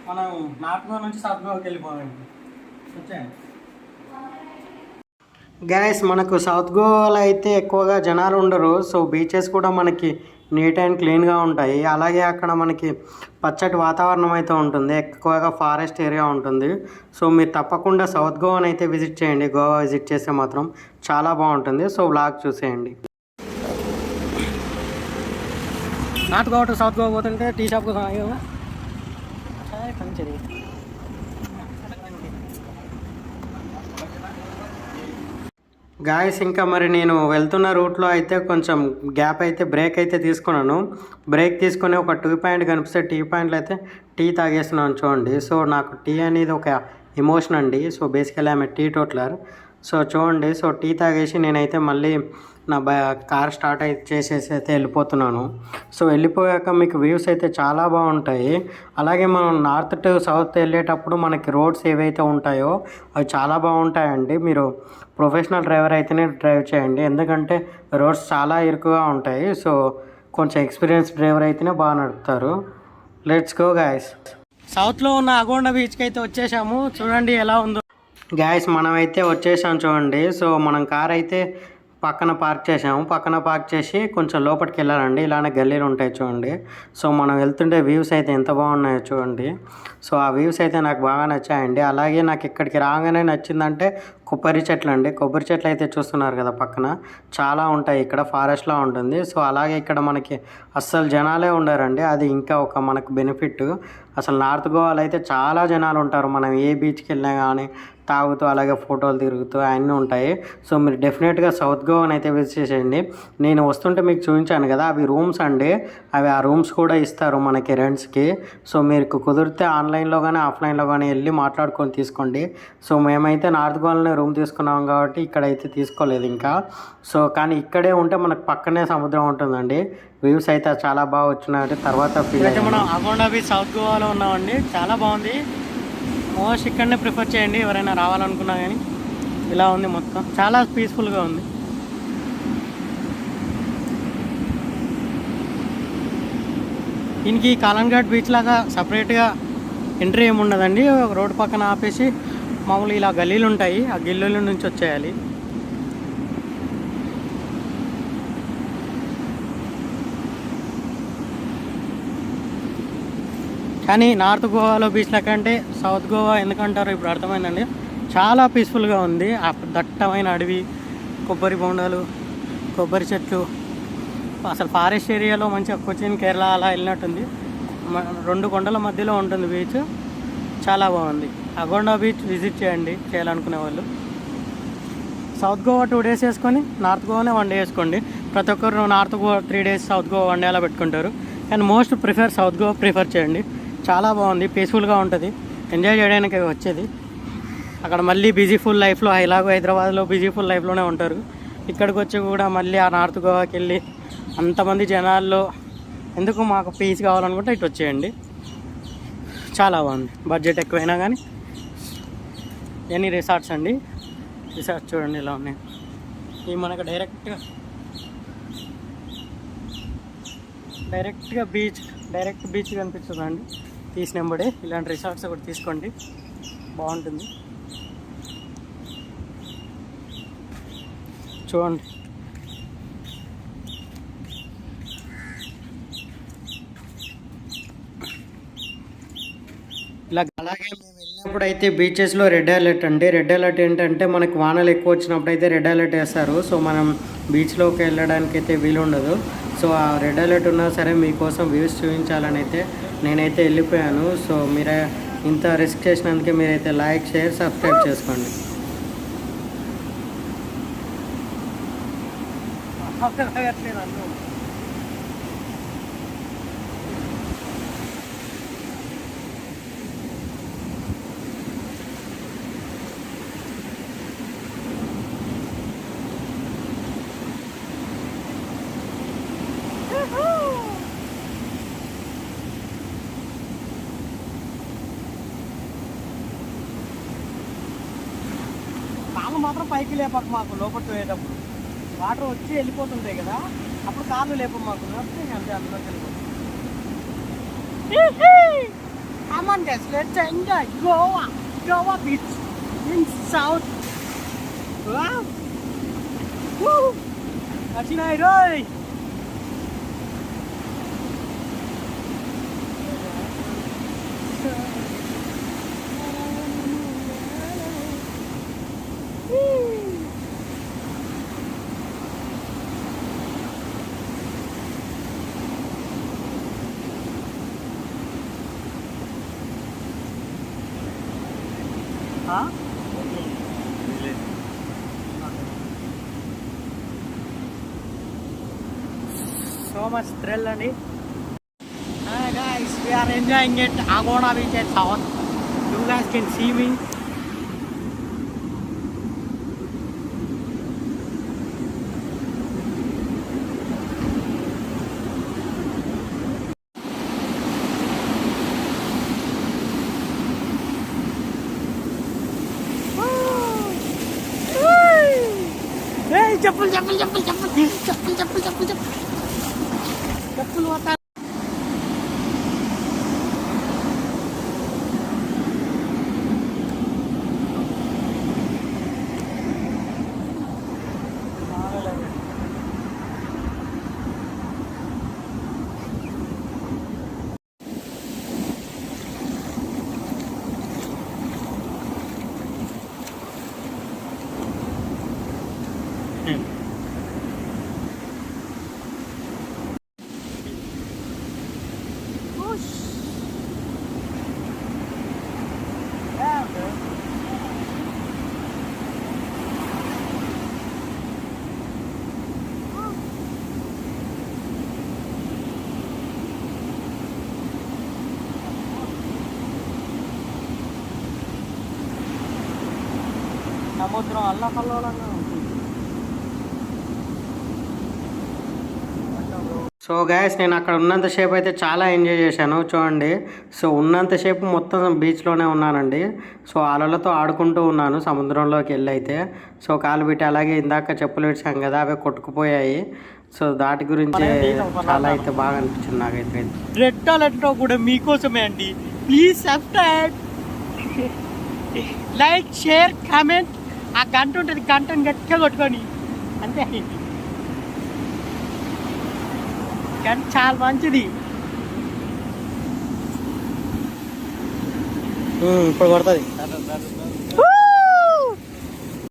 మనం నార్త్ గోవా నుంచి సౌత్ గోవాకి వెళ్ళిపోవాలండి. వచ్చాయండి గ్యాస్. మనకు సౌత్ గోవాలో అయితే ఎక్కువగా జనాలు ఉండరు. సో బీచెస్ కూడా మనకి నీట్ అండ్ క్లీన్గా ఉంటాయి. అలాగే అక్కడ మనకి పచ్చటి వాతావరణం అయితే ఉంటుంది. ఎక్కువగా ఫారెస్ట్ ఏరియా ఉంటుంది. సో మీరు తప్పకుండా సౌత్ గోవాని అయితే విజిట్ చేయండి. గోవా విజిట్ చేస్తే మాత్రం చాలా బాగుంటుంది. సో వ్లాగ్ చూసేయండి. North Goa to south Goa పోతుంటే టీ షాప్ పంచది. గాయస్ ఇంకా మరి నేను వెళ్తున్న రూట్లో అయితే కొంచెం గ్యాప్ అయితే బ్రేక్ అయితే తీసుకున్నాను. బ్రేక్ తీసుకొని ఒక టీ పాయింట్ కనిపిస్తే టీ పాయింట్లో అయితే టీ తాగేస్తున్నాను చూడండి. సో నాకు టీ అనేది ఒక ఎమోషన్ అండి. సో బేసికలీ ఆమె టీ టోట్లర్. సో చూడండి, సో టీ తాగేసి నేనైతే మళ్ళీ నా కార్ స్టార్ట్ అయితే చేసేసి అయితే వెళ్ళిపోతున్నాను. సో వెళ్ళిపోయాక మీకు వ్యూస్ అయితే చాలా బాగుంటాయి. అలాగే మనం నార్త్ టు సౌత్ వెళ్ళేటప్పుడు మనకి రోడ్స్ ఏవైతే ఉంటాయో అవి చాలా బాగుంటాయండి. మీరు ప్రొఫెషనల్ డ్రైవర్ అయితేనే డ్రైవ్ చేయండి, ఎందుకంటే రోడ్స్ చాలా ఇరుకుగా ఉంటాయి. సో కొంచెం ఎక్స్పీరియన్స్ డ్రైవర్ అయితేనే బాగా నడుపుతారు. Let's go guys. సౌత్లో ఉన్న అగోండ బీచ్కి అయితే వచ్చేసాము. చూడండి ఎలా ఉందో గాయస్. మనమైతే వచ్చేసాం చూడండి. సో మనం కార్ అయితే పక్కన పార్క్ చేసాము. పక్కన పార్క్ చేసి కొంచెం లోపలికి వెళ్ళాలండి. ఇలానే గల్లీలు ఉంటాయి చూడండి. సో మనం వెళ్తుంటే వ్యూస్ అయితే ఎంత బాగున్నాయో చూడండి. సో ఆ వ్యూస్ అయితే నాకు బాగా నచ్చాయండి. అలాగే నాకు ఇక్కడికి రాగానే నచ్చిందంటే కొబ్బరి చెట్లు అండి. కొబ్బరి చెట్లు అయితే చూస్తున్నారు కదా పక్కన, చాలా ఉంటాయి. ఇక్కడ ఫారెస్ట్లా ఉంటుంది. సో అలాగే ఇక్కడ మనకి అస్సలు జనాలే ఉండరండి. అది ఇంకా ఒక మనకు బెనిఫిట్. అసలు నార్త్ గోవాలో అయితే చాలా జనాలు ఉంటారు. మనం ఏ బీచ్కి వెళ్ళినా కానీ తాగుతూ అలాగే ఫోటోలు తిరుగుతూ అన్నీ ఉంటాయి. సో మీరు డెఫినెట్గా సౌత్ గోవాని అయితే విజిట్ చేసేయండి. నేను వస్తుంటే మీకు చూపించాను కదా, అవి రూమ్స్ అండి. అవి ఆ రూమ్స్ కూడా ఇస్తారు మనకి రెంట్స్కి. సో మీకు కుదిరితే ఆన్లైన్లో కానీ ఆఫ్లైన్లో కానీ వెళ్ళి మాట్లాడుకొని తీసుకోండి. సో మేమైతే నార్త్ గోవాలోనే రూమ్ తీసుకున్నాం కాబట్టి ఇక్కడైతే తీసుకోలేదు ఇంకా. సో కానీ ఇక్కడే ఉంటే మనకు పక్కనే సముద్రం ఉంటుందండి. వ్యూస్ అయితే చాలా బాగా వచ్చినాయంటే తర్వాత ఫీల్ అయితే మనం అగోండ బీచ్ సౌత్ గోవాలో ఉన్నామండి. చాలా బాగుంది. మోస్ట్ ఇక్కడనే ప్రిఫర్ చేయండి ఎవరైనా రావాలనుకున్నా కానీ. ఇలా ఉంది మొత్తం, చాలా పీస్ఫుల్గా ఉంది. దీనికి కాలన్ఘాట్ బీచ్ లాగా సపరేట్గా ఎంట్రీ ఏమి ఉండదండి. రోడ్డు పక్కన ఆపేసి మామూలు ఇలా గల్లీలు ఉంటాయి, ఆ గల్లీల నుంచి వచ్చేయాలి. కానీ నార్త్ గోవాలో బీచ్ల కంటే సౌత్ గోవా ఎందుకంటారో ఇప్పుడు అర్థమైందండి. చాలా పీస్ఫుల్గా ఉంది. ఆ దట్టమైన అడవి, కొబ్బరి బొండాలు, కొబ్బరి చెట్లు, అసలు ఫారెస్ట్ ఏరియాలో మంచిగా కొచ్చిన్ కేరళ అలా వెళ్ళినట్టుంది. 2 కొండల మధ్యలో ఉంటుంది బీచ్. చాలా బాగుంది. అగోండా బీచ్ విజిట్ చేయండి చేయాలనుకునే వాళ్ళు. సౌత్ గోవా 2 days వేసుకొని నార్త్ గోవానే 1 day వేసుకోండి. ప్రతి ఒక్కరు north Goa 3 days, south Goa 1 day అలా పెట్టుకుంటారు. కానీ మోస్ట్ సౌత్ గోవా ప్రిఫర్ చేయండి. చాలా బాగుంది, పీస్ఫుల్గా ఉంటుంది, ఎంజాయ్ చేయడానికి వచ్చేది. అక్కడ మళ్ళీ బిజీ ఫుల్ లైఫ్లో, ఇలాగో హైదరాబాద్లో బిజీ ఫుల్ లైఫ్లోనే ఉంటారు. ఇక్కడికి వచ్చి కూడా మళ్ళీ ఆ నార్త్ గోవాకి వెళ్ళి అంతమంది జనాల్లో ఎందుకు, మాకు పీస్ కావాలనుకుంటే ఇటు వచ్చేయండి. చాలా బాగుంది. బడ్జెట్ ఎక్కువైనా కానీ. ఎన్ని రిసార్ట్స్ అండి, రిసార్ట్స్ చూడండి ఇలా ఉన్నాయి. ఇవి మనకు డైరెక్ట్గా డైరెక్ట్ బీచ్ కనిపిస్తుందండి. తీసినప్పుడే ఇలాంటి రిసార్ట్స్ ఒకటి తీసుకోండి, బాగుంటుంది. చూడండి ఇలా. అలాగే మేము వెళ్ళినప్పుడు అయితే బీచెస్లో రెడ్ అలర్ట్ అండి. రెడ్ అలర్ట్ ఏంటంటే మనకి వానలు ఎక్కువ వచ్చినప్పుడు అయితే రెడ్ అలర్ట్ వేస్తారు. సో మనం బీచ్లోకి వెళ్ళడానికి అయితే వీలు ఉండదు. సో ఆ రెడ్ అలర్ట్ ఉన్నా సరే మీకోసం వ్యూస్ చూపించాలని అయితే నేనైతే వెళ్ళిపోయాను. సో మీరే ఇంత రిస్క్ చేసినందుకే మీరైతే లైక్, షేర్, సబ్స్క్రైబ్ చేసుకోండి. కాళ్ళు మాత్రం పైకి లేపక మాకు, లోపలికి పోయేటప్పుడు వాటర్ వచ్చి వెళ్ళిపోతుంటాయి కదా, అప్పుడు కాళ్ళు లేప మాకు. అంతే అందులోకి వెళ్ళిపోతుంది. Come on guys, let's enjoy Goa beach in south. Wow. Woo! Achinayi roy. Huh? So much thrill and it. Hi guys, we are enjoying it. Agona beach at south. You guys can see me. చెప్పులు పోతా సముద్రం అల్లకల్లోలంగా ఉంటుంది. So guys నేను అక్కడ ఉన్నంతసేపు అయితే చాలా ఎంజాయ్ చేశాను చూడండి. సో ఉన్నంతసేపు మొత్తం బీచ్లోనే ఉన్నానండి. సో అలలతో ఆడుకుంటూ ఉన్నాను సముద్రంలోకి వెళ్ళి అయితే. సో కాలు పెట్టి అలాగే ఇందాక చెప్పులు విడిచాం కదా అవి కొట్టుకుపోయాయి. సో దాటి గురించి చాలా అయితే బాగా అనిపించింది నాకైతే. రెడ్ అలర్ట్ కూడా మీకోసమే అండి. Please subscribe, like, share, comment. ఆ గంట ఉంటుంది, గంటను గట్టిగా కొట్టుకొని అంతే. గంట చాలా మంచిది. ఇప్పుడు కొడుతుంది.